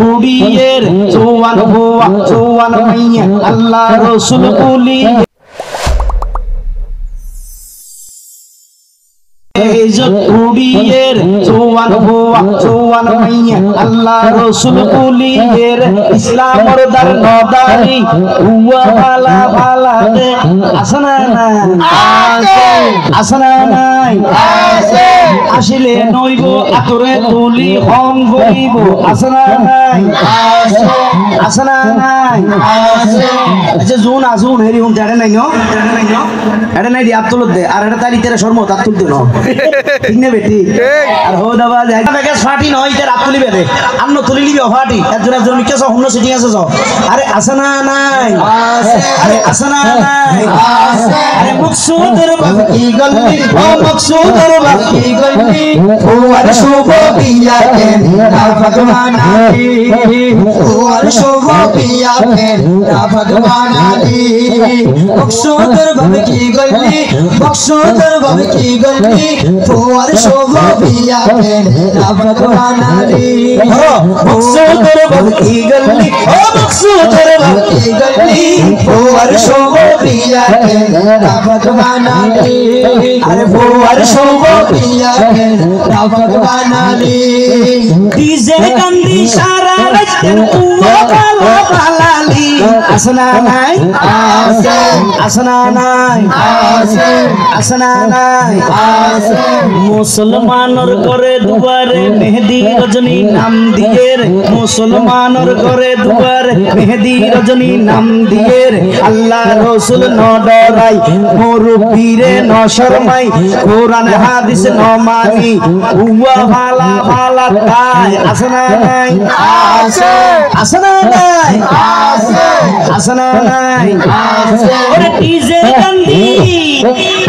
উড়িয়ের জওয়ান হুয়া জওয়ান মাইয়া আল্লাহ রাসূল বলি উড়িয়ের জওয়ান হুয়া জওয়ান মাইয়া আল্লাহ রাসূল বলি ইসলামের দার নদারি হুয়া ভালা ভালা দে আসনা না আসনা নাই আসলে নইব আতরে তুলি হন গইব আসনা নাই আসনা নাই আচ্ছা জুন আসুন হেরি হুন জানে নাই নো এটা নাই দিয়া তুল দে আর এটা তালি তেরে শর্ম তা তুল দে নো ঠিক না বেটি আর হো দাবা যায় বেগে ফাটি নয় তে রাত তুলি বেদে আন্ন তুলি লিবি ফাটি একজন একজন মিকে সব হুন্ন সিটিং আছে সব আরে আসনা নাই আরে আসনা নাই আরে মকসুদের বাকি গলি ও মকসুদের বাকি গলি ও আর শুভ পিয়া কে না ভগবান আলী ও আর শুভ পিয়া কে না ভগবান আলী মকসুদের বাকি গলি মকসুদের বাকি গলি ও আর শুভ পিয়া কে না ভগবান আলী মকসুদের বাকি গলি ও মকসুদের বাকি গলি ও আর শুভ পিয়া কে না ভগবান আলী আরে ও আর শুভ পিয়া কে না ভগবান আলী ডিজে গান্ডি সারা রাতে উয়া কালা বালালি আসনা নাই আসে আসনা নাই আসে আসনা নাই আসে মুসলমানর ঘরে দুয়ারে মেহেদি রজনী নাম দিয়ে রে মুসলমানর ঘরে দুয়ারে মেহেদি রজনী নাম দিয়ে রে আল্লাহ রাসূল ন ডরাই মুরব্বিরে ন শরমাই কোরআন হাদিস ন মানি উয়া ভালা ভালা তাই আসনা নাই আসে আসনা নাই আসে আসনা নাই আসে ওরে ডিজে গান্ডি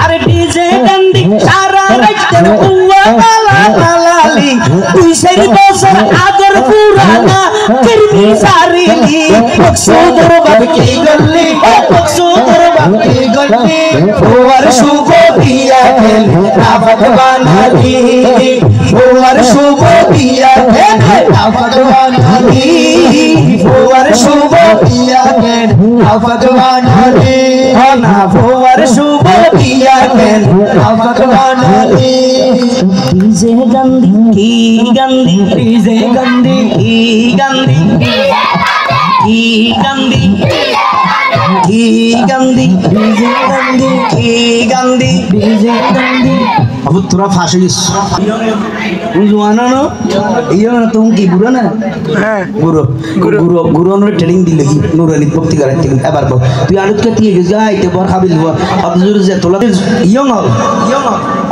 আরে ডিজে গান্ডি সারা রাতে উয়া ভালা ভালালি তুই সেই বছর আগর পুরানা কিরমি সারিলি মকসুদের বাকি গলি মকসুদের বাকি গলি ওর শুভ পিয়া কে না ভগবান আলী ওর শুভ পিয়া কে না ভগবান আলী ওর শুভ পিয়া কে না ভগবান আলী না ওর শুভ পিয়া কে না ভগবান আলী ডিজে গান্ডি কি গান্ডি ডিজে গান্ডি কি গান্ডি কি গান্ডি কি গান্ডি ডিজে গান্ডি কি গান্ডি ডিজে গান্ডি अब তোরা ফাঁসে গেছ জোয়ানা না ইয়া না তুমি কি বুড়ো না হ্যাঁ বুড়ো বুড়ো বুড়ো নে ট্রেনিং দিলে কি নুরানি ভক্তি করাইতে এবার বল তুই আলুত কে দিয়ে যাইতে বর খাবিল আব্দুল যে তোলা ইয়ং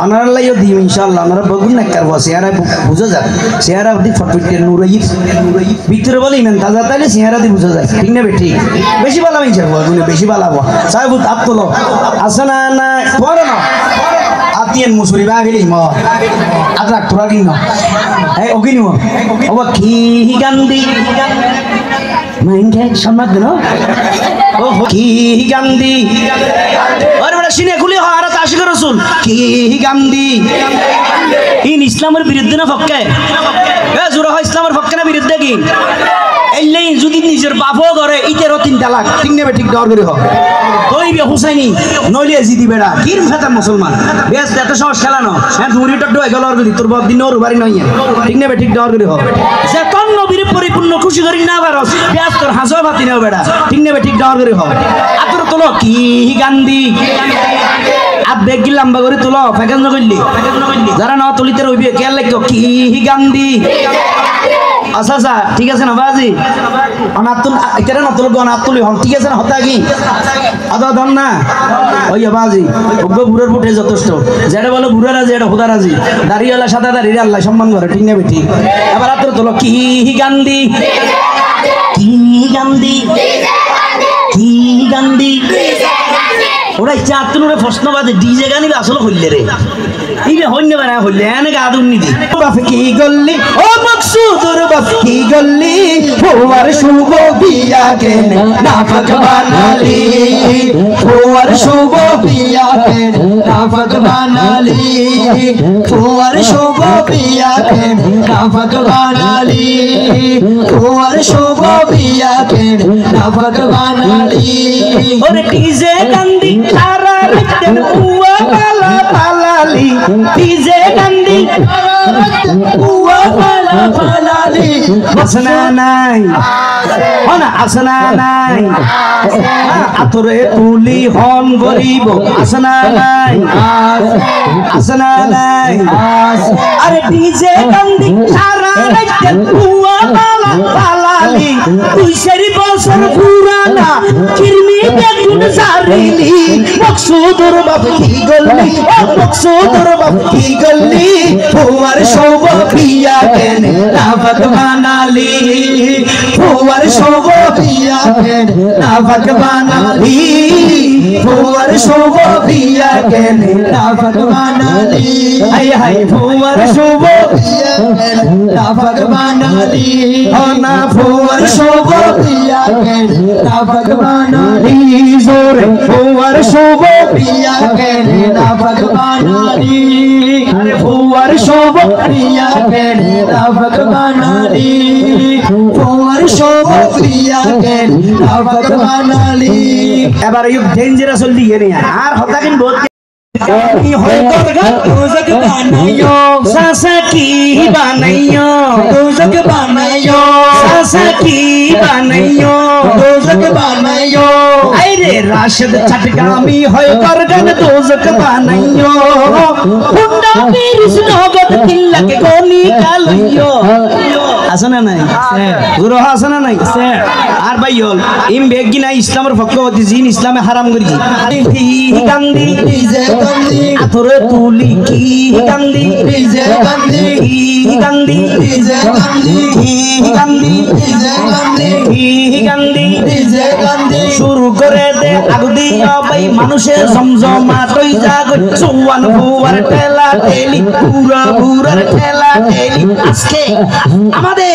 আনার লাইও দিও ইনশাআল্লাহ আমরা বগুন না করব সিয়ারা বুঝা যায় সিয়ারা দি ফটফটে নুরাই ভিতরে বলি না দাদা তাইলে সিয়ারা দি বুঝা যায় ঠিক না বেটি বেশি ভালো হইছে বগুনে বেশি ভালো হবে সাহেব আব্দুল আসনা না পড়ো না আতিয়ান মুসুরি বাগিলি ম আদরা তোরা দিন এই ওগিনি ম ও কি গান্ডি মাইন্ডে সম্মান দেন ও কি গান্ডি আরে বড় সিনে খুলি হারাত আশিক রাসূল কি গান্ডি ইন ইসলামের বিরুদ্ধে না পক্ষে এ জোরা হয় ইসলামের পক্ষে না বিরুদ্ধে কি এলেই যদি নিজের বাপও করে ইতেরও 3 তালাক ঠিক নেবে ঠিক দর করে হোক কইবে হুসাইনি নইলে জিদি বেড়া কির ফাতা মুসলমান বেশ এত সহজ খেলানো হ্যাঁ দুরি টড্ডো গেল আর তোর বাপ দিন ওর বাড়ি নই ঠিক নেবে ঠিক দর করে হোক যে কোন নবীর পরিপূর্ণ খুশি করি না পারস বেশ তোর হাসো ভাতি নাও বেড়া ঠিক নেবে ঠিক দর করে হোক আতর তোলো কি গান্ডি আব বেগি লম্বা করে তোলো ফেকেন করলি যারা না তুলিতে রইবে কে লাগতো কি গান্ডি আচ্ছা আচ্ছা ঠিক আছে না বাজি অনাতুল কেন না তুলব অনাতুল হন ঠিক আছে না হতা কি আদা ধন না ওই বাজি ওগো বুড়ার ফুটে যথেষ্ট যেটা বলো বুড়া রাজি এটা খোদা রাজি দাড়িওয়ালা সাদা দাড়ির আল্লাহ সম্মান করে ঠিক নেবে ঠিক এবার আতর তোলো কি গান্ডি কি গান্ডি কি গান্ডি ওরা চাতুন ওরা প্রশ্ন বাজে ডিজে গানি আসলে হইলে রে এই যে হইনে বানা হইলে এনে গাদুন নিদি বাপ কি গল্লি ও মকসুদুর বাপ কি গল্লি ওর শুভ বিয়া কে না ভগবান আলী ওর শুভ বিয়া কে না নাফাক বানালি ফুয়ার শুভ বিয়াকে নাফাক বানালি ফুয়ার শুভ বিয়াকে নাফাক বানালি ওরে ডিজে কান্দি সারা রাতে উয়া পালা পালালি ডিজে কান্দি উয়া পালা পালালি আসনা নাই হনা আসনা নাই আতরে তুলি হন গরিব আসনা নাই আসনা নাই আরে ডিজে কান্দি সারা রাতে উয়া পালা পালালি 2 বছর পুরানা কিরমি বেগুন সারিলি মকসুদুর বাপ কি গল্লি মকসুদুর বাপ কি গল্লি ফুয়ার সৌব প্রিয়া কেন নাফাক বানালি ফুয়ার সৌব প্রিয়া কেন নাফাক বানালি ফুয়ার সৌব প্রিয়া কেন নাফাক বানালি হাই হাই ফুয়ার সৌব প্রিয়া কেন নাফাক বানালি না ফুয়ার সৌব প্রিয়া কেন নাফাক বানালি জোরে ফুয়ার সৌব প্রিয়া কেন নাফাক বানালি আরে ফুয়ার সৌব প্রিয়া কেন নাফাক বানালি ফুয়ার সৌব প্রিয়া কেন নাফাক বানালি এবার ইউ ডেঞ্জারাস হল দিয়ে নে আর হতাকিন বহুত दोजक बनायो सासा की बनायो दोजक बनायो सासा की बनायो दोजक बनायो अरे राशिद चटगामी होय करगन दोजक बनायो हुंडा पेरिस नगद तिलक कोनी कालियो আসনা নাই গুরু আসনা নাই আর ভাই হল ইম বেগিনা ইসলামের পক্ষ হতে জিন ইসলামে হারাম করেছি কি গান্ধী ডিজে গান্ধী আতরে তুলি কি গান্ধী ডিজে গান্ধী কি গান্ধী ডিজে গান্ধী কি গান্ধী ডিজে গান্ধী কি গান্ধী ডিজে গান্ধী শুরু করে দে আগদি ভাই মানুষের জমজমাট হই যাগ চৌয়ান ফুয়ার ঠেলা ঠেলি পুরা পুরার ঠেলা ঠেলি আজকে আমাদের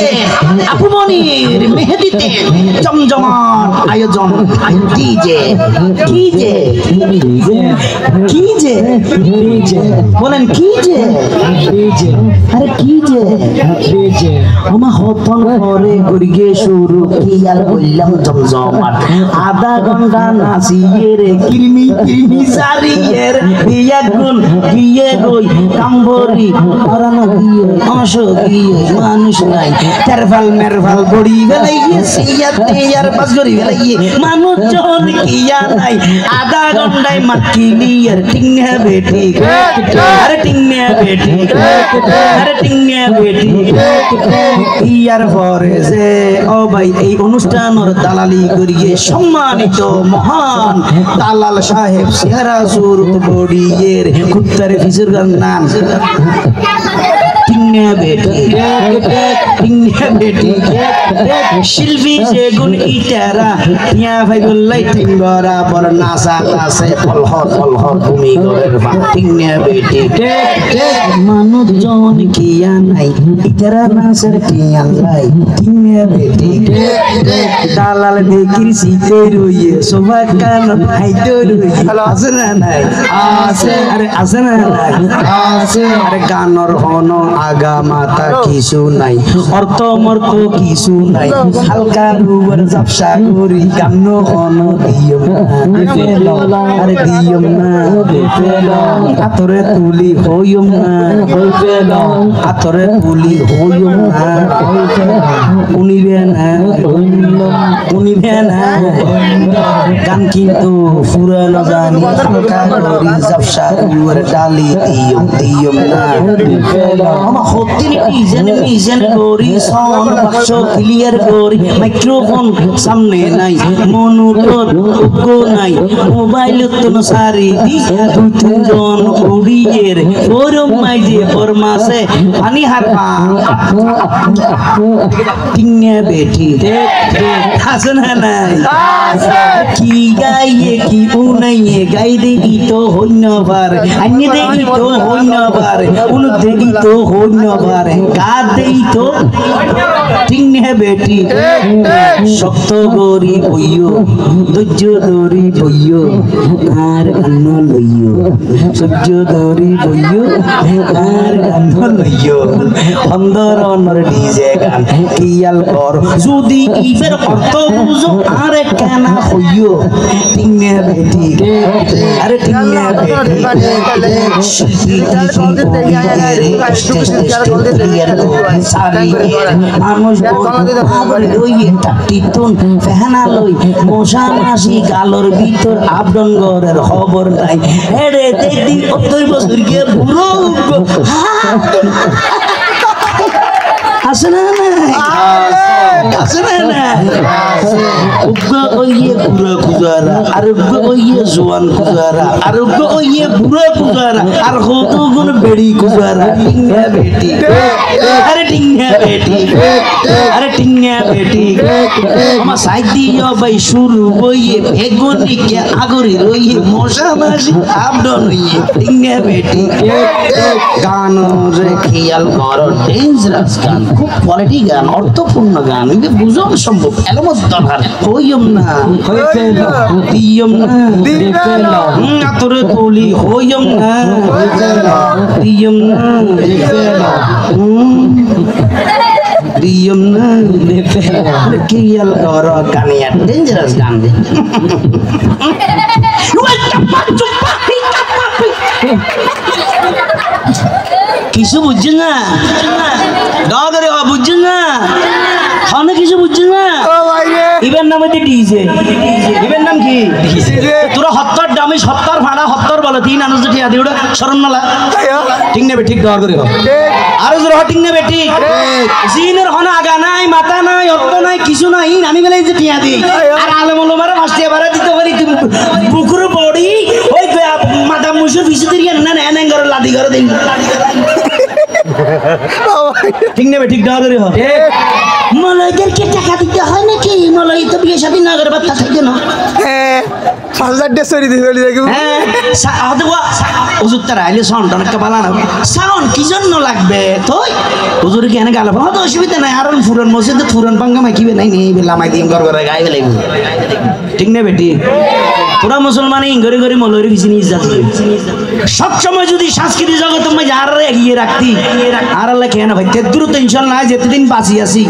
আপুমনির মেহেদিতে জমজমাট আয়োজন ডিজে কি যে কি যে বলেন কি যে আরে কি যে আমার হতন করে গড়িয়ে শুরু কি আর কইলাম জমজমাট আধা ঘন্টা নাচিয়ে রে কিরমি কিরমি সারিয়ে রে বিয়া গুন গিয়ে গই কাম্বরি পরানো গিয়ে অংশ গিয়ে মানুষ নাই তেরফাল মেরফাল গড়ি বেলাইয়ে সিয়া টিয়ার পাস গড়ি বেলাইয়ে মানুষ জন কিয়া নাই আধা ঘন্টায় মাটকিলি আর টিংনে বেটি আরে টিংনে বেটি আরে টিংনে বেটি ইয়ার পরে যে ও ভাই এই অনুষ্ঠানের দালালি করিয়ে সম্মানিত মহান দালাল সাহেব সিরাজুর বড়িয়ের কুত্তারে ফিসুর নাম শিল্পী সেগুন ইটারা টিয়া ভাই বললাই টিঙ্গরা বড় নাসা নাসে ফলহর ফলহর তুমি গরের বাটিংনে বেটি মানুষ জন কিয়া নাই ইটারা নাসের টিয়া লাই টিংনে বেটি দালাল দেখির সিতে রইয়ে সবাই কান হাইতে রইয়ে আছে না নাই আছে আরে আছে না নাই আছে আরে গানর হন আগা মাতা কিছু নাই অর্থ মর্থ কিছু নাই হালকা রুয়ার জাপসা করি গান্ন হন দিয়ম আরে দিয়ম না আতরে তুলি হইম না আতরে তুলি হইম না উনিবে না গান কিন্তু ফুরানো জানি হালকা করি জাপসা রুয়ার ডালি দিয়ম না আমার হতিন মিজেন করি সাউন্ড বাক্স ক্লিয়ার করি মাইক্রোফোন সামনে নাই মনোটর উগ্র নাই মোবাইল তো সারি দি দুই তিনজন উড়িয়ে রে ওরম মাইজে ফরমাসে পানি হাত পা টিংনে বেটি আছে না নাই কি গাইয়ে কি উনাইয়ে গাই দেই তো হইন পারে আইনে দেই তো হইন পারে উন দেই তো হইন পারে গা দেই তো ঠিক নে বেটি শক্ত গরি বইও ধৈর্য ধরি বইও আর কান্ন লইও সহ্য ধরি বইও আর কান্ন লইও অন্দরনর ডিজে গান কিয়াল কর যদি ইবের অর্থ বুঝো আর কেনা হইও ঠিক নে বেটি আরে ঠিক নে বেটি শিল্পী মানুষ ওই টাটিতুন ফেহানা লই মশা মাসি গালোর ভিতর আবডঙ্গরের খবর নাই এড়ে দেখি 70 বছর গিয়ে বুড়ো আছে না আছে না উগ্র ওইয়ে বুড়ো গুজারা আর উগ্র ওইয়ে জোয়ান গুজারা আর উগ্র ওইয়ে বুড়ো গুজারা আর কত গুণ বেড়ি গুজারা টিঙ্গা বেটি আরে টিঙ্গা বেটি আরে টিঙ্গা বেটি মা সাইড দিও ভাই শুরু ওইয়ে বেগুনি কে আগরি রইয়ে মশা মাসি আপডন হইয়ে টিঙ্গা বেটি গান রে খেয়াল করো ডেঞ্জারাস গান খুব কোয়ালিটি গান অর্থপূর্ণ গান এটা বুঝো সম্ভব এলমস দরকার হইম না দিয়ম না তোরে তুলি হইম না দিয়ম না দিয়ম না খেয়াল করো গানিয়া ডেঞ্জারাস গান কিছু বুঝছেন না ডগরে বুঝছেন না অনেক কিছু বুঝছেন না ইবের নামে ডিজে ইবের নাম কি তোরা 70 দামি 70 ভাড়া 70 বলে 3 আনুজ ঠিক আছে ওটা শরম না ঠিক নেবে ঠিক ডগরে আর জোর ঠিক নেবে ঠিক জিনের হনা আগা নাই মাথা নাই অর্থ নাই কিছু নাই আমি বলে যে টিয়া দি আর আলেম ওলামারা ফাস্টিয়া বাড়া দিতে পারি বুকুর বডি ওই মাথা মুশু ফিসু দিয়ে না না না করে লাদি করে দেই ঠিক নেবে ঠিক ডগরে হ মলয়দেরকে টাকা দিতে হয় নাকি মলয় তো বিয়ে শাদী না করে বাচ্চা থাকে না হ্যাঁ 5000 সরি দিই বলি দেখো হ্যাঁ হুজুর তার আইলে সাউন্ড অনেক বালা না সাউন্ড কি জন্য লাগবে তুই হুজুর কি এনে গালা তো অসুবিধা নাই আর ফুরন মসজিদে ফুরন পাঙ্গা মাইকিবে নাই নেই লামাই দিম গর করে গাইবে লাগবে ঠিক না বেটি তোরা মুসলমান ঘরে ঘরে মলয়ের পিছনে ইজ্জত সব সময় যদি সংস্কৃতি জগৎ তুমি আর এগিয়ে রাখতি আর আল্লাহ কেন ভাই তেদুর টেনশন নাই যেতদিন বাঁচি আছি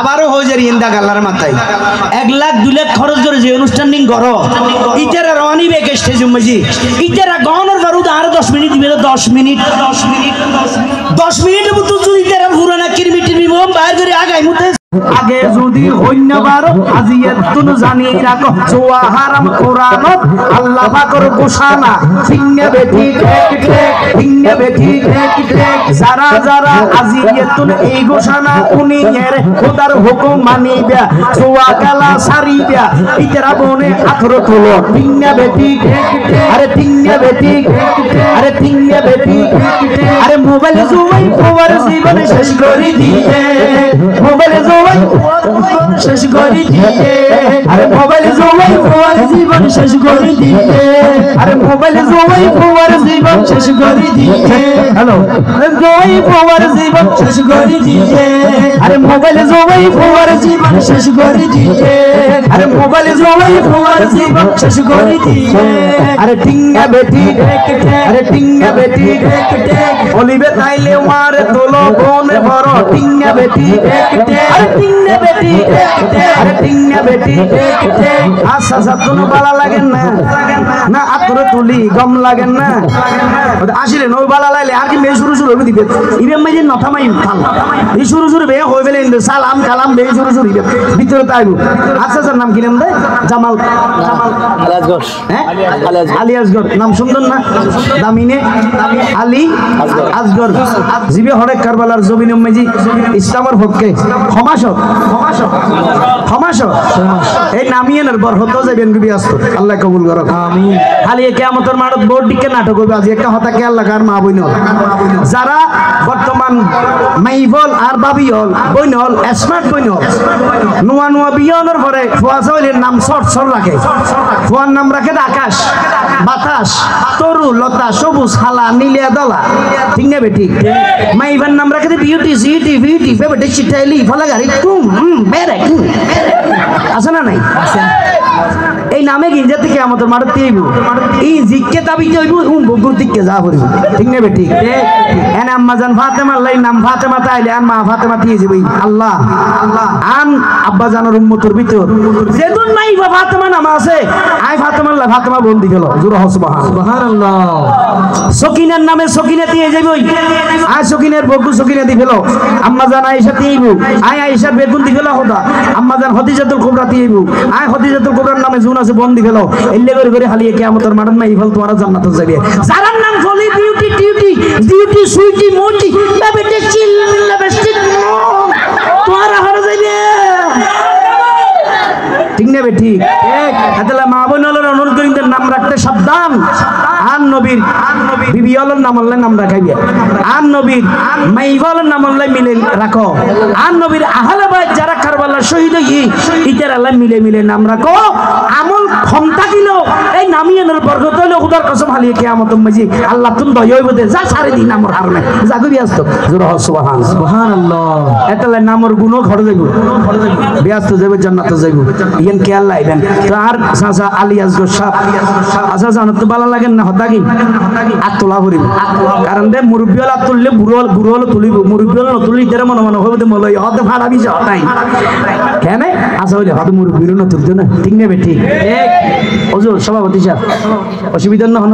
আবারও হয়ে যায় ইন্দা গাল্লার মাথায় 1 লাখ 2 লাখ খরচ করে যে অনুষ্ঠান নিন করো ইতারা রওয়ানি বেকে স্টেজ মজি ইতারা গহনের বারুদ আর 10 মিনিট দিবে 10 মিনিট 10 মিনিটের মতো যদি তারা পুরানা কিরমিটির বিবম বাইরে করে আগাই মুতে আগে যদি হইন্য বারো আজিয়ে তুমি জানিয়ে রাখো জোয়া হারাম কোরআনত আল্লাহ পাকের ঘোষণা সিংহে বেটি সিংহে বেটি যারা যারা আজিয়ে তুমি এই ঘোষণা উনি এর খোদার হুকুম মানিবা জোয়া গালা সারিবা ইতরা বনে আথর তোলো সিংহে বেটি আরে সিংহে বেটি আরে সিংহে বেটি আরে মোবাইল জুয়াই তোমার জীবন শেষ করে দিয়ে মোবাইল শেষ করে দিয়ে আরে মোবাইল জমাই তোমার জীবন শেষ করে দিয়ে আরে মোবাইল জমাই তোমার জীবন শেষ করে দিয়ে হ্যালো জমাই তোমার জীবন শেষ করে দিয়ে আরে মোবাইল জমাই তোমার জীবন শেষ করে দিয়ে আরে মোবাইল জমাই তোমার জীবন শেষ করে দিয়ে আরে টিঙ্গা বেটি আরে টিঙ্গা বেটি বলিবে তাইলে মার তোলো বনে বড় টিঙ্গা বেটি আরে টিঙ্গা বেটি আরে টিঙ্গা বেটি আশা সাতনো বালা লাগেন না না আতরে তুলি গম লাগেন না আসলে নই বালা লাইলে আর কি মে শুরু শুরু হবে দিবে ইবে মাইজে নথা মাই খাল এই শুরু শুরু বে হই বেলে ইন্দে সালাম কালাম বে শুরু শুরু দিবে ভিতরে তাইবো আচ্ছা স্যার নাম কি নাম দে জামাল আলিয়াসগড় হ্যাঁ আলিয়াসগড় নাম সুন্দর না দামিনে আলী আসগড় জিবে হরে কারবালার জমিন মেজি ইসলামের পক্ষে ক্ষমাসক এই নামিয়ে নার বরহত যাবেন কি ব্যস্ত আল্লাহ কবুল করুক আমিন খালি কিয়ামতের মাঠত বোর্ড দিকে নাটক হবে আজ একটা হতা কে আল্লাহ কার মা বইন যারা বর্তমান মাইবল আর বাবি হল বইন হল স্মার্ট বইন হল নোয়া নোয়া বিয়ানোর পরে ফুয়া চাইলের নাম সর রাখে ফুয়ার নাম রাখে আকাশ বাতাস তরু লতা সবুজ হালা নীলিয়া দলা ঠিক না বেটি মাইবার নাম রাখে বিউটি সিটি বিউটি ফেভারিট চিটাইলি ফলা গাড়ি বেরে আছে না নাই এই নামে গিঞ্জা থেকে আমাদের মারতে হইব এই জিককে তাবিতে হইব বগুর দিকে যা হইব ঠিক না বেটি এনে আম্মা জান ফাতেমা লাই নাম ফাতেমা তাইলে আর মা ফাতেমা দিয়ে যাবে আল্লাহ আন আব্বা জানের উম্মতের ভিতর যেদিন নাই ফাতেমা নাম আছে আই ফাতেমা লা ফাতেমা বন্দি গেল জোরে সুবহানাল্লাহ সকিনার নামে সকিনা দিয়ে যাবে আই সকিনের বগু সকিনা দি ফেলো আম্মা জান আয়েশা দিইব আই আয়েশা বেগুন দি ফেলো খোদা আম্মা জান খদিজাতুল কুবরা দিইব আই খদিজাতুল কুবরার নামে জুন আছে বন্দি ফেলো এল্লে করে করে হালিয়ে কিয়ামতের মাঠে মাই ফেল তোমার জান্নাতে যাবে যারার নাম ফলি বিউটি টিউটি ডিউটি সুইটি মোটি বেবেটে চিল লিপস্টিক তোমার হারে যাবে ঠিক না বেটি তাহলে মা বোনদের অনুরোধ করি নাম রাখতে সাবধান আন নবীর বিবি হলের নাম আল্লাহ নাম রাখাইবে আন নবীর মাইবলের নাম আল্লাহ মিলে রাখো আন নবীর আহলে বাইত যারা কারবালার শহীদ হই ইতার আল্লাহ মিলে মিলে নাম রাখো আমল ক্ষমতা দিল এই নামিয়ানের বরকত হইলো খোদার কসম হালিয়ে কিয়ামতের মাঝে আল্লাহ তুন দয় হইব দে যা সারে দিন নামর হারমে জাগো ব্যস্ত জোরে সুবহানাল্লাহ এতলে নামর গুণ ঘরে যাইব ব্যস্ত যাবে জান্নাতে যাইব ইয়েন খেয়াল লাইবেন তো আর সাসা আলিয়াস গো সাপ আচ্ছা জানো তো ভালো লাগে না হতা কি আতলা করিব কারণ দে মুরব্বি হল তুললে বুড়ো হল তুলিব মুরব্বি হল তুলি তেরে মনে মনে হবে মলই হতে ফাড়াবি হতাই কেন আচ্ছা হইলে হতে মুরব্বি না তুলতো না ঠিক নেবে ঠিক ওজোর সভাপতি সাহেব অসুবিধা না হন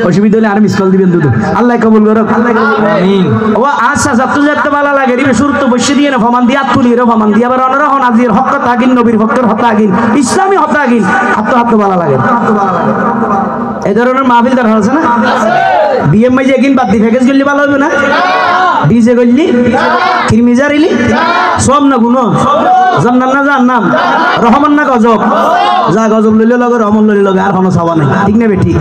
অসুবিধা হলে আর মিস কল দিবেন দুধ আল্লাহ কবুল করুক আমিন ও আচ্ছা সব যেতে ভালো লাগে রিবে শুরু তো বসে দিয়ে না ফমান দিয়া তুলি রে ফমান দিয়া আবার অনরা হন আজির হক তাগিন নবীর ভক্তের হক তাগিন ইসলামী হক তাগিন হাত ভালো লাগে এই ধরনের মাহফিল দরকার আছে না বিএমআই যে কিন বাতি প্যাকেজ করলে ভালো হবে না ডিজে করলি কিরমিজারিলি সব না গুণ জান্নাত না জান্নাম রহমান না গজব যা গজব লইলে লগে রহমান লইলে লগে আর কোনো সবা নাই ঠিক না বেটি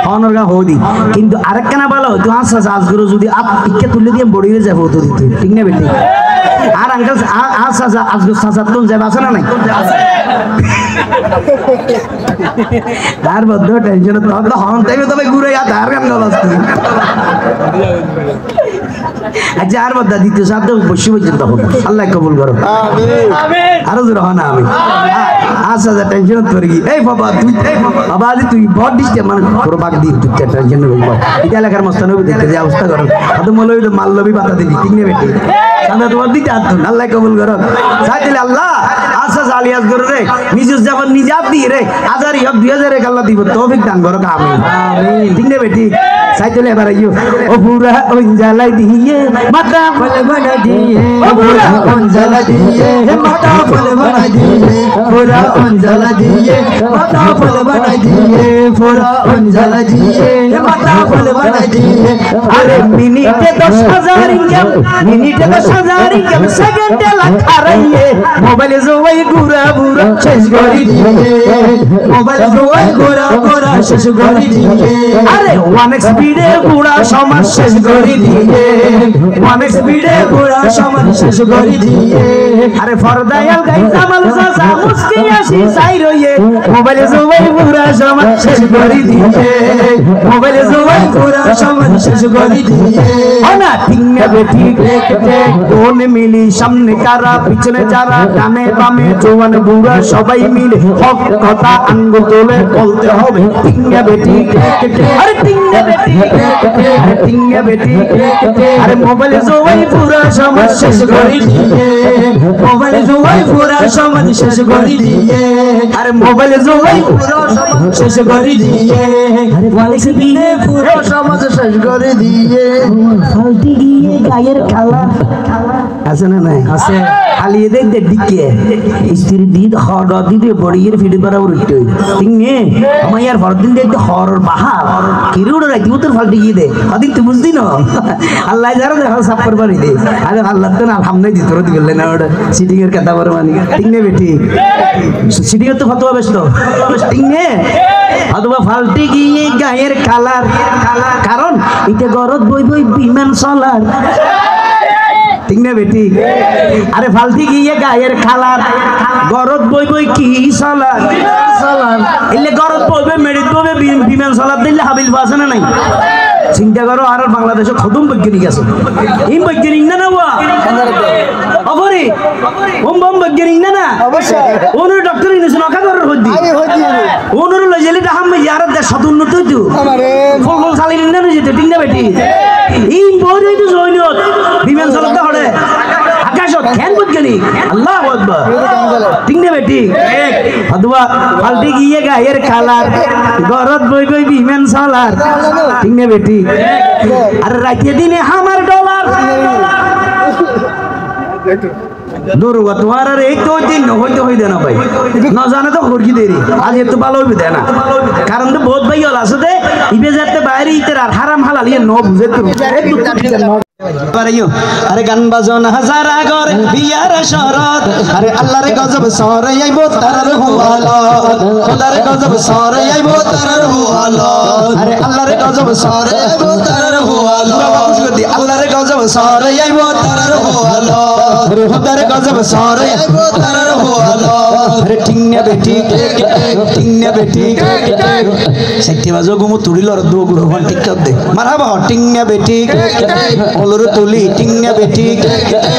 হনর গা হদি কিন্তু আরেকখানা ভালো তুই আচ্ছা আজগুলো যদি আপ ইকে তুলে দিয়ে বড়িয়ে যাবো তো দিতে ঠিক না বেটি আর আঙ্কেল আচ্ছা আজকে সাসাত তুন যাবে আছে না নাই তার বদ্ধ টেনশন তো হন তাই তবে ঘুরে আর গান গাল আচ্ছা আর বাদ দ্বিতীয় সাথে বসে পর্যন্ত হবে আল্লাহ কবুল করো আরো জোর হন আমি আচ্ছা টেনশন তোর কি এই বাবা তুই বাবা তুই বড় ডিস্টার্ব মানে তোর বাক দিই তুই টেনশন নেই এটা এলাকার মস্তান হবে দেখতে যে অবস্থা করো হয়তো মলবি তো মাল্লবি বাতা দিবি ঠিক নেই বেটি তাহলে তোমার দিতে আসতো আল্লাহ কবুল করো চাইলে আল্লাহ আচ্ছা জালিয়াত করো রে নিজের যাবার নিজাত দিয়ে রে 1000 আল্লাহ দিব তৌফিক দান করো আমিন ঠিক নেই বেটি চাইলে এবার আইও ও পুরা অঞ্জালাই দিয়ে মাতা ফল বনা দিয়ে ও পুরা অঞ্জালা দিয়ে মাতা ফল বনা দিয়ে পুরা অঞ্জালা দিয়ে মাতা ফল বনা দিয়ে পুরা অঞ্জালা দিয়ে মাতা ফল বনা দিয়ে আরে মিনিটে 10,000 ইনকাম মিনিটে 10,000 ইনকাম সেকেন্ডে লাখ হারাইয়ে মোবাইলে জোয়াই গুরা গুরা শেষ করি দিয়ে মোবাইলে জোয়াই গুরা গুরা শেষ করি দিয়ে আরে 1x স্পিডে গুড়া সমাজ শেষ করি দিয়ে 1x স্পিডে গুড়া সমাজ শেষ করি দিয়ে আরে ফরদায়াল গাইতা মালসা মুস্কি আসি সাই রইয়ে মোবাইলে জোয়াই গুড়া সমাজ শেষ করি দিয়ে মোবাইলে জোয়াই গুড়া সমাজ শেষ করি দিয়ে না তিনটা বেটি দেখতে কোন মিলি সামনে কারা পিছনে যারা ডানে বামে জওয়ান বুড়া সবাই মিলে হক কথা আঙ্গুল তুলে বলতে হবে তিনটা বেটি দেখতে আরে তিনটা বেটি আরে তিনটা বেটি আরে মোবাইলে জোয়াই পুরা সমাজ শেষ করি দিয়ে মোবাইলে জোয়াই পুরা সমাজ শেষ করি দিয়ে আরে মোবাইলে জোয়াই পুরা সমাজ শেষ করি দিয়ে আরে ওয়ালেক্স দিলে পুরা সমাজ শেষ করে দিয়ে ফালতি গিয়ে গায়ের খালা আছে না নাই আছে খালিয়ে দেখ দিকে স্ত্রী দিদ হর দিদি বড়িয়ের ফিডে পারা উঠতে ঠিক নে আমার ইয়ার ফরদিন দেখতে হর বাহার কিরুড় রাখি তোর ফালতি গিয়ে দে আদিন তুই বুঝদি না আল্লাহ যারা দেখা সাফ করবারই দে আরে আল্লাহ তো না হামনাই দিত রতি গেলে না ওটা সিটিং এর কথা বড় মানি ঠিক নে বেটি সিটিং এর তো ফতোয়া বেস্ত ঠিক নে অথবা ফালতি গিয়ে গায়ের কালার কারণ এটা গরদ বই বই বিমান চলার ঠিক না বেটি আরে ফালতি গিয়ে গায়ের খালার গরত বই বই কি সালাদ এলে গরত বইবে মেডিত বইবে বিমান সালাদ দিলে হাবিল আছে না নাই চিন্তা করো আর বাংলাদেশে খতম বৈজ্ঞানিক আছে এই বৈজ্ঞানিক না না অবরে ওম বম বৈজ্ঞানিক না না অবশ্যই ওনর ডক্টর ইনস নকা করার হদি ওনর লজেলি ডাহাম ইয়ার দেশ সতুন্নত হইতো আমারে ফল ফল সালি না না যেতে ঠিক না বেটি এই বড় হইতো জয়নত বিমান চালাতে হড়ে আকাশত ধ্যান বৈজ্ঞানিক আল্লাহু আকবার ঠিক না বেটি অথবা ফালতি গিয়ে গায়ের খালার গরত বই বই বিমান চালার ঠিক না বেটি আর রাতে দিনে আমার ডলার দৌড়বা তোমার আর এই তো দিন হইতে হইতে না ভাই না জানে তো খড়কি দেরি আজ এত ভালো হইবে দেয় না কারণ তো বহুত ভাই হল আসতে ইবে যাতে বাইরে ইতের আর হারাম হালাল ইয়ে ন বুঝে তো আরে গান বাজন হাজারা গর বিয়ার শরত আরে আল্লাহর গজব সরে আইবো তার হুয়ালত খোদার গজব সরে আইবো তার হুয়ালত আরে আল্লাহর গজব সরে আইবো তার হুয়ালত আল্লাহর গজব সরে আইবো তার হুয়ালত খোদার গজব সরে আইবো তার হুয়ালত আরে টিংনা বেটি টিংনা বেটি সাইতে বাজো গুমু তুড়িল আর দো গুড়ো ঘন্টি কাপ দে মারহাবা টিংনা বেটি ওলর তুলি টিংনা বেটি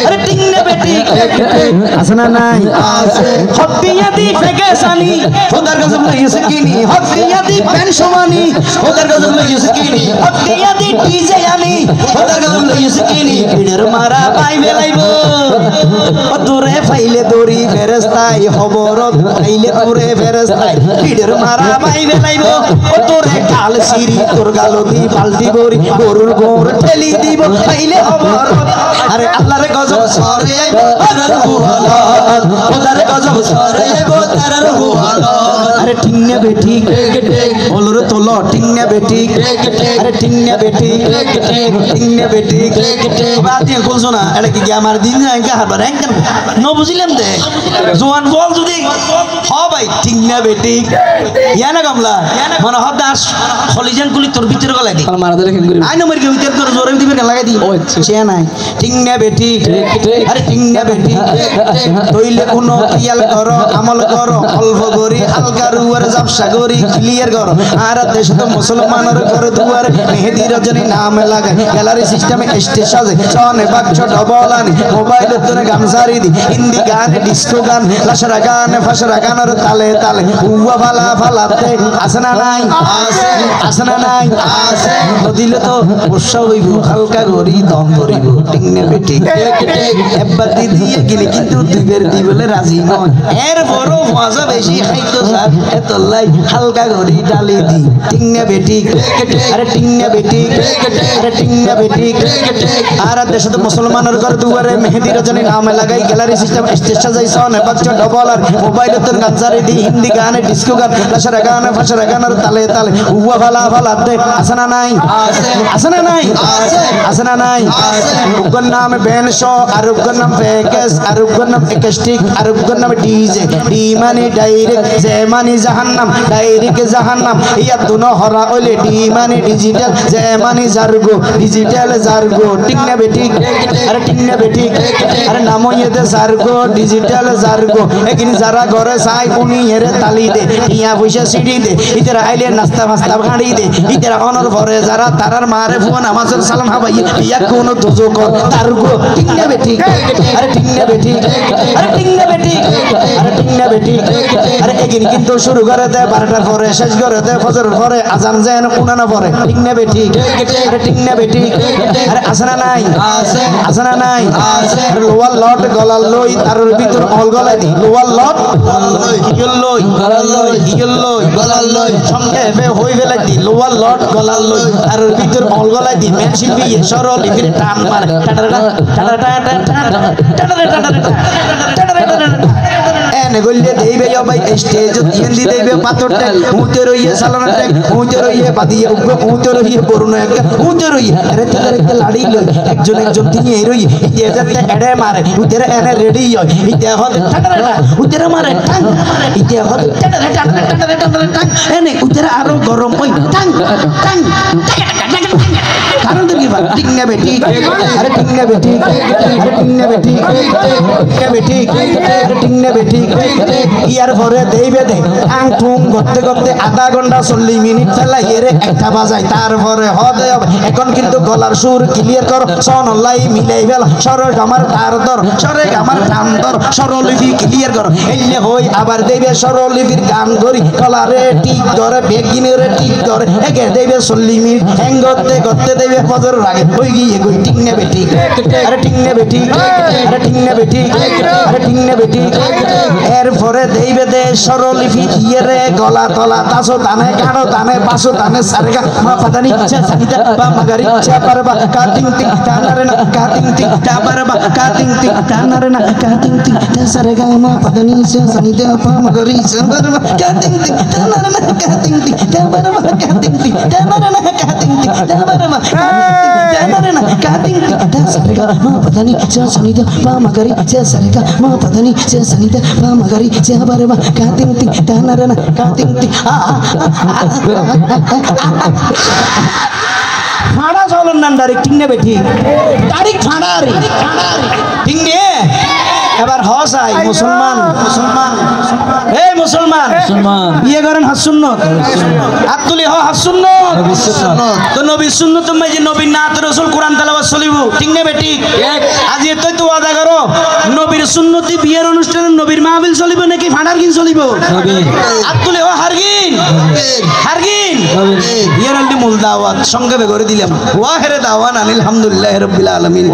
আরে টিংনা বেটি আসনা নাই আছে হদ্দিয়া দি ফেকেসানি খোদার গজব লইছে কিনি হদ্দিয়া দি পেনশমানি খোদার গজব লইছে কিনি হদ্দিয়া দি ডিজে আনি খোদার গজব লইছে কিনি ভিড়ের মারা পাইবে লাইবো তোরে ফাইলে দড়ি ফেরেশতাই খবরত আইলে তোরে ফেরেশতাই ভিড়ের মারা পাইবে লাইবো তোরে কাল সিরি তোর গালতি পাল্টি বড়ি গরুর গোর ঠেলি দিব পাইলে খবর আরে আল্লাহর গজব সরে আইবো তার হুয়ালত খোদার গজব সরে আইবো তার হুয়ালত আরে টিংনা বেটি ওলর তোলো টিংনা বেটি আরে টিংনা বেটি টিংনা বেটি বাতি কোনছো না এটা কি আমার দিন যায় কা হাবার একদম ন বুঝিলাম দে জোয়ান বল যদি হ ভাই টিংনা বেটি ইয়া না গামলা মনে হ দাস খলিজান কুলি তোর ভিতরে গলাই দি মারা ধরে কেন করি আই নম্বর কি ভিতরে তোর জোরে দিবে না লাগাই দি ও আচ্ছা সে নাই টিংনা বেটি আরে টিংনা বেটি তইলে কোন কিয়াল করো আমল করো অল্প গরি হালকা রুয়ার জাবসা গরি ক্লিয়ার করো আর দেশ তো মুসলমানের ঘর দুয়ার মেহেদি রজনী নাম লাগায় গ্যালারি সিস্টেমে স্টেজ সাজে সনে বাক্স ডবলানি মোবাইল তোনে গামসারি দি হিন্দি গান ডিস্কো গান লাশরা গান ফাশরা গানের তালে তালে উয়া ফালা ফালাতে আসনা নাই আছে আসনা নাই আছে নদিলে তো বর্ষা হইব হালকা গরি দম করিব টিংনা বেটি একবার দি দিয়ে গেলে কিন্তু দুইবার দি বলে রাজি নয় এর বড় মজা বেশি খাইতো স্যার এত লাই হালকা গরি ডালি দি টিংনা বেটি আরে টিংনা বেটি আরে টিংনা বেটি আর দেশে তো মুসলমানের ঘর দুয়ারে মেহেদি রজনী নাম লাগাই গ্যালারি সিস্টেম স্টেজ সাজাই সনে বাচ্চা ডবল আর মোবাইলে তোর গাজারে দি হিন্দি গানে ডিস্কো গান লাশরা গান ফাশরা গানের তালে তালে উয়া ফালা ফালাতে আসনা নাই আছে আসনা নাই আছে আসনা নাই আছে উগর নাম বেন শো আর উগর নাম ফেকেস আর উগর নাম একাস্টিক আর উগর নাম ডিজে ডি মানে ডাইরেক্ট জে মানে জাহান্নাম ডাইরেক্ট জাহান্নাম ইয়া দুনো হরা ওলে ডি মানে ডিজিটাল জে মানে জারগো ডিজিটাল জারগো টিংনা বেটি আরে টিংনা বেটি আরে নাম ইয়েতে জারগো ডিজিটাল জারগো একিন যারা ঘরে চাই উনি এরে তালি দে টিয়া পয়সা সিডি দে ইতারা আইলে নাস্তা ফাস্তা গাড়ি দে ইতারা অনর পরে যারা তারার মারে ফোন আমাদের সালাম হাবাই ইয়া কোন দুজো কর তারগো টিংনা বেটি আরে টিংনা বেটি আরে টিংনা বেটি আরে টিংনা বেটি আরে একিন কিন্তু শুরু করে দে 12টার পরে শেষ করে দে ফজরের পরে আজান যেন উনানা পরে টিংনা বেটি আরে টিংনা বেটি আরে আসনা নাই আছে আসনা নাই আছে লোয়ার লট গলাল লই তার ভিতর অল গলাই দি লোয়ার লট হিয়ল লই গলাল লই হিয়ল লই গলাল লই সঙ্গে বে হই বেলাই দি লোয়ার লট গলাল লই তার ভিতর অল গলাই দি মেন শিল্পী সরল লিখে টান মারে টাটা টাটা টাটা টাটা এনে গল্লে দেইবে ভাই স্টেজ হিন্দি দেইবে পাথরটা উতে রইয়ে সালানাটা উতে রইয়ে বাদিয়ে উগো উতে রইয়ে বরুণ একটা উতে রইয়ে আরে তিলারে লাড়ি লই একজন একজন তিনি এই রই ইতে এডে মারে উতে এনে রেডি হয় ইতে হল টাটা উতে মারে টাং ইতে হল টাটা টাটা টাটা টাটা এনে উতে আরো গরম হই টাং টাং কারণ তো কি বাবা ঠিক না বেটি আরে ঠিক না বেটি আরে ঠিক না বেটি বেটি ঠিক না বেটি ইয়ার পরে দেইবে দে আং ঠুং করতে করতে আধা ঘন্টা 40 মিনিট চালাই এরে একটা বাজাই তারপরে হবে এখন কিন্তু গলার সুর ক্লিয়ার কর সনলাই মিলাই ফেল সরল আমার তার দর সরে আমার টান দর সরলিপি ক্লিয়ার কর এলে হই আবার দেবে সরলিপির গান ধরি কলারে ঠিক ধরে বেগিনের ঠিক ধরে একে দেবে 40 মিনিট হ্যাং করতে করতে দেবে ফজর আগে হই গিয়ে কই ঠিক না বেটি আরে ঠিক না বেটি আরে ঠিক না বেটি আরে ঠিক না বেটি এরপরে দেবে দে সরলিপি ইয়েরে গলা তলা তাসো তানে গাড়ো তানে পাসো তানে সারেগা মা পাদানি চা সানিদা বা মাগারি চা পারবা কাটিং টিং টানারে না কাটিং টিং টা পারবা কাটিং টিং টানারে না কাটিং টিং টা সারেগা মা পাদানি চা সানিদা বা মাগারি চা পারবা কাটিং টিং টানারে না কাটিং টিং টা পারবা কাটিং টিং টানারে না কাটিং টিং টা পারবা টানারে না কাটিং টিং টা সারেগা মা পাদানি চা সানিদা বা মাগারি চা সারেগা মা পাদানি চা সানিদা বা মাগারি চা পারবা কাটিং টিং টানারে না কাটিং টিং ফাড়া চলন নাম ডাইরেক্ট ঠিক না বেঠি ডাইরেক্ট ফাড়া রে ঠিক নে এবার হসাই মুসলমান মুসলমান এই মুসলমান মুসলমান বিয়ে করেন হাস সুন্নাত আতুলি হ হাস সুন্নাত তো নবী সুন্নাত মে যে নবী নাত রাসূল কোরআন তেলাওয়াত চলিব ঠিক না বেটি আজ এতই তো ওয়াদা করো নবীর সুন্নতি বিয়ের অনুষ্ঠানে নবীর মাহফিল চলিব নাকি ফাড়ার কিন চলিব নবী আতুলি হ হারগিন হারগিন বিয়ের আলটি মূল দাওয়াত সংক্ষেপে করে দিলাম ওয়াহেরে দাওয়ান আলহামদুলিল্লাহি রাব্বিল আলামিন।